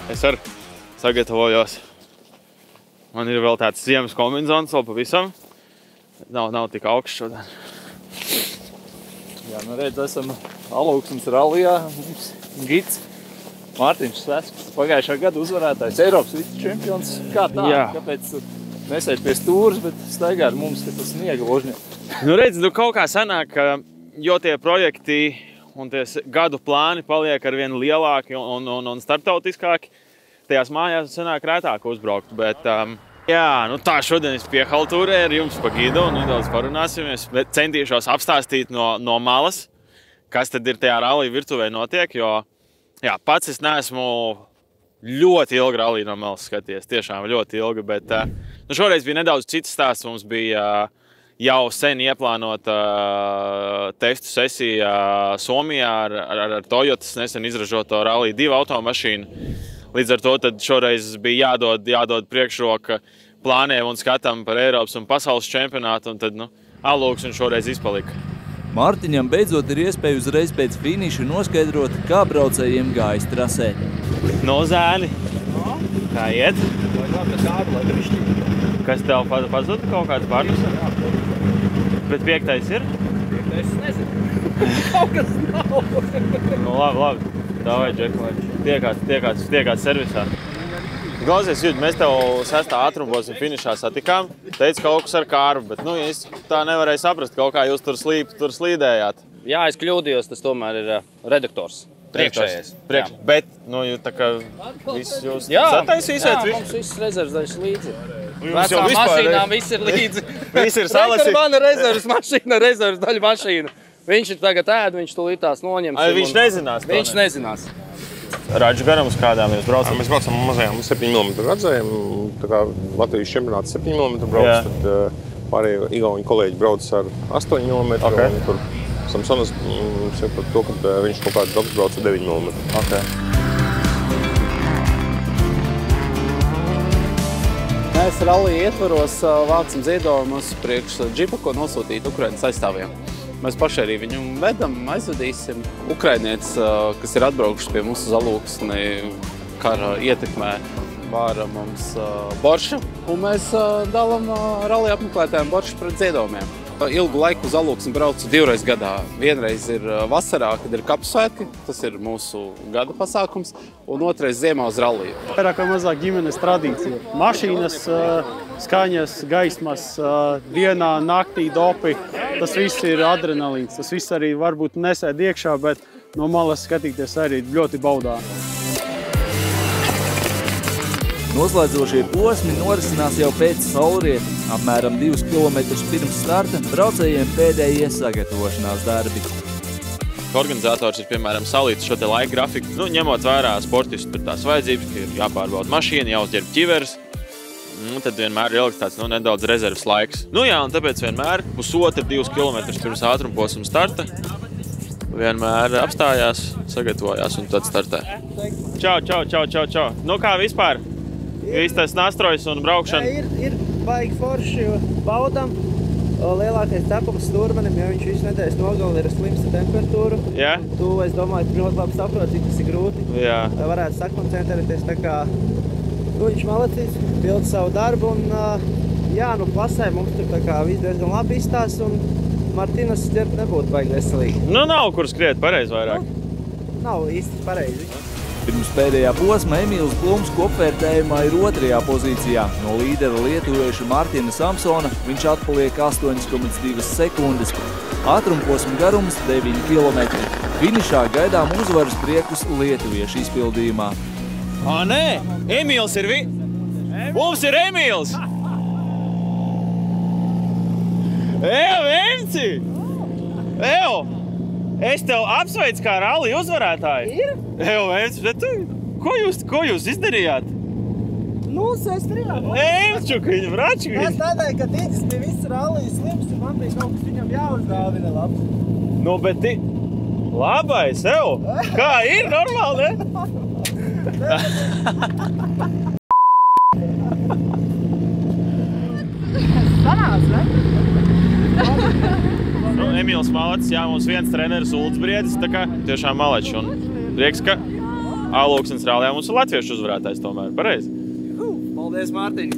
Es arī sagatavojos. Man ir vēl tāds ziemas kombinzons, vēl pavisam. Nav tik augsts šodien. Jā, nu redz, esam Alūksnes rallijā. Mums gids Mārtiņš Svesks, pagājušā gada uzvarētājs, Eiropas vicečempions. Kā tā? Jā. Kāpēc tu nesēd pie stūras, bet staigā ar mums, ka tas sniega ložņē? Nu redz, kaut kā sanāk, jo tie projekti un tie gadu plāni paliek arvien lielāki un starptautiskāki. Tajās mājās sanāk rētāk uzbraukt, bet jā, nu tā šodien es piehaltūrē ar jums pa gidu un nedaudz parunāsimies. Centīšos apstāstīt no malas, kas tad ir tajā rallija virtuvē notiek, jo jā, pats es neesmu ļoti ilgi rallija no malas skaties, tiešām ļoti ilgi, bet nu šoreiz bija nedaudz cits stāsts. Mums bija jau sen ieplānota testu sesija Somijā ar Toyotas nesen izražoto Rallija 2 automašīnu. Līdz ar to tad šoreiz bija jādod priekšroka plāniem un skatam par Eiropas un pasaules čempionātu, un tad Alūksne šoreiz izpalika. Mārtiņam beidzot ir iespēja uzreiz pēc finiša noskaidrot, kā braucējiem gājas trasē. No zēni, kā iet? Kas tev pazuda kaut kāds pārnus? Bet 5. ir? 5. es nezinu. Kaut kas nav. Nu labi. Davai, Džek, tiekāts servisā. Klausies, Jūt, mēs tev 6. ātrumposma finišā satikām. Teici kaut kas ar kārvu, bet es tā nevarēju saprast, kaut kā jūs tur slīdējāt. Jā, es kļūdījos, tas tomēr ir redaktors. Priekšējais. Bet, tā kā viss jūs sataisīsiet? Jā, mums viss rezerves daļas līdzi. Vecām mašīnām viss ir līdzi. Viss ir salasīt. Mana rezerves mašīna, rezerves daļa mašīna. Viņš ir tagad viņš tūlītās noņems. Viņš nezinās to? Viņš nezinās. Radžu garums kādām jūs braucam? Mēs braucam mazajām 7 mm radzējiem. Tā kā Latvijas čempionāts 7 mm brauc, tad pārējie igauņu kolēģi brauc ar 8 mm. Okay. Un tur Samsonas saka par to, ka viņš kaut kāds doks brauc ar 9 mm. Okay. Mēs rallija ietvaros vācam ziedojumus priekš džipa, ko nosūtīt Ukrainas aizstāvjiem. Mēs paši arī viņu vedam, aizvedīsim. Ukrainietis, kas ir atbraukuši pie mums uz Alūksni, kara ietekmē, vāra mums boršu. Un mēs dalam rallija apmeklētājiem boršu pret ziedojumiem. Ilgu laiku uz Alūksni braucu 2 reizes gadā. Vienreiz ir vasarā, kad ir kapsvētki, tas ir mūsu gada pasākums, un otrais ziemā uz ralliju. Vairāk vai mazāk ģimenes tradīcija. Mašīnas, skaņas, gaismas, dienā, naktī, dopi, tas viss ir adrenalīns. Tas viss arī varbūt nesēd iekšā, bet no malas skatīties arī ļoti baudā. Noslēdzošie posmi norisinās jau pēc saulrieta. Apmēram 2 km pirms starta braucējiem pēdējie sagatavošanās darbi. Organizators ir, piemēram, salīdz šo te laika grafiku, ņemot vērā sportistu tās vajadzības, ka ir jāpārbauda mašīna, jāuzģērb ķiveres. Tad vienmēr ir ieliks tāds nedaudz rezerves laiks. Un tāpēc vienmēr 1,5–2 km pirms ātrumposma starta vienmēr apstājās, sagatavojās un tad startē. Čau. Kā vispār? Īstais nastrojas un braukšana? Ir baigi forši, baudam. Lielākais cepums stūrmanim, jo viņš visu nedēļas nogali ir slimsta temperatūru. Jā? Tu, es domāju, tu ļoti labi saproti, cik tas ir grūti. Jā. Varētu sakoncentrēties, tā kā viņš malacīts, pilda savu darbu un klasē mums tur tā kā viss diezgan labi izstās un Martinas ķert nebūtu baigi veselīgi. Nav kur skriet pareizi vairāk. Nav īsti pareizi. Pirms pēdējā posma Emīls Blums kopvērtējumā ir 2. pozīcijā. No līdera lietuvieša Martina Samsona viņš atpaliek 8,2 sekundes. Ātrumposma garums 9 km. Finišā gaidām uzvaras priekus lietuviešu izpildījumā. Nē! Emīls ir Mums ir Emīls! Emci! Es tev apsveicu kā rallija uzvarētāji. Ir? Emci, bet ko jūs izdarījāt? Es strījām. Emčukiņu, vračukiņu. Es tādēļ, ka Tītis bija visu ralliju slims un man bija kaut kas viņam jāuzdāvina labs. Bet labais, Kā ir normāli, ne? Sanās, ne? Emīls malacis, mums viens treneris Ulds Briedis, tā kā tiešām malačs un prieks, ka Alūksnes rallija mums ir latviešu uzvarētājs tomēr. Pareizi. Paldies, Mārtiņ!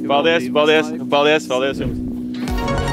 Paldies jums!